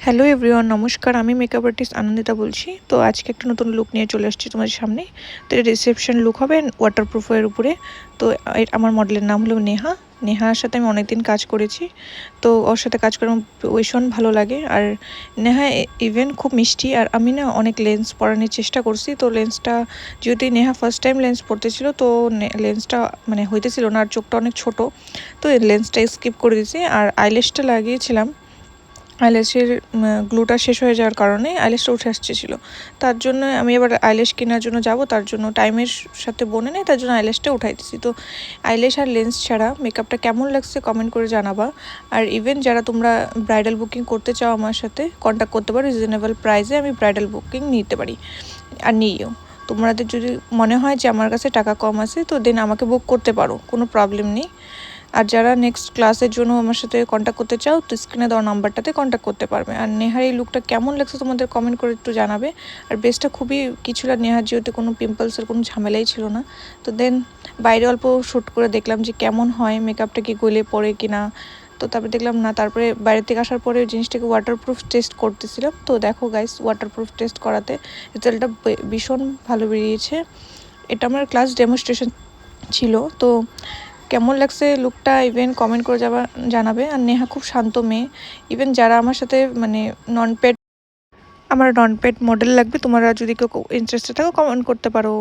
Hello everyone, নমস্কার। আমি makeup artist Anandita বলছি। তো আজকে একটা নতুন লুক নিয়ে চলে আসছি তোমাদের সামনে। তো এটা রিসেপশন লুক হবে ওয়াটারপ্রুফের উপরে। তো আমার মডেলের নাম হলো নেহা। নেহার সাথে আমি অনেকদিন কাজ করেছি, তো ওর সাথে কাজ করে আমার ভীষণ ভালো লাগে। আর নেহা ইভেন খুব মিষ্টি। আর আমি না অনেক লেন্স পরানোর চেষ্টা করছি, তো লেন্সটা যদি নেহা ফার্স্ট টাইম লেন্স পরতেছিল, তো লেন্সটা মানে হইতেছিল না, আর চোখটা অনেক ছোট, তো এই লেন্সটা স্কিপ করে দিয়েছি। আর আইল্যাশটা লাগিয়েছিলাম, আইল্যাশের গ্লুটা শেষ হয়ে যাওয়ার কারণে আইল্যাশটা উঠে আসছিল। তার জন্য আমি এবার আইল্যাশ কেনার জন্য যাব, তার জন্য টাইমের সাথে বনে নেই, তার জন্য আইল্যাশটা উঠাই দিচ্ছি। তো আইল্যাশ আর লেন্স ছাড়া মেকআপটা কেমন লাগছে কমেন্ট করে জানাবা। আর ইভেন যারা তোমরা ব্রাইডাল বুকিং করতে চাও, আমার সাথে কন্ট্যাক্ট করতে পারো। রিজনেবল প্রাইসে আমি ব্রাইডাল বুকিং নিতে পারি আর নিও। তোমাদের যদি মনে হয় যে আমার কাছে টাকা কম আছে, তো দেন আমাকে বুক করতে পারো, কোনো প্রবলেম নেই। আর যারা নেক্সট ক্লাসের জন্য আমার সাথে কন্ট্যাক্ট করতে চাও, তো স্ক্রিনে দেওয়া নাম্বারটাতে কন্ট্যাক্ট করতে পারবে। আর নেহার এই লুকটা কেমন লাগছে তোমাদের কমেন্ট করে একটু জানাবে। আর বেসটা খুবই কিছুটা, নেহার যেহেতু কোনো পিম্পলসের কোনো ঝামেলাই ছিল না। তো দেন বাইরে অল্প শ্যুট করে দেখলাম যে কেমন হয়, মেকআপটা কি গলে পড়ে কি না। তো তারপরে দেখলাম না, তারপরে বাইরে থেকে আসার পরে জিনিসটাকে ওয়াটারপ্রুফ টেস্ট করতেছিলাম। তো দেখো গাইস, ওয়াটারপ্রুফ টেস্ট করাতে রেজাল্টটা ভীষণ ভালো বেরিয়েছে। এটা আমার ক্লাস ডেমনস্ট্রেশন ছিল। তো কেমন লাগছে লুকটা ইভেন কমেন্ট করে জানাবে। আর নেহা খুব শান্ত মেয়ে। ইভেন যারা আমার সাথে মানে নন পেড মডেল লাগবে, তোমরা যদি কেউ ইন্টারেস্টেড থাকো কমেন্ট করতে পারো।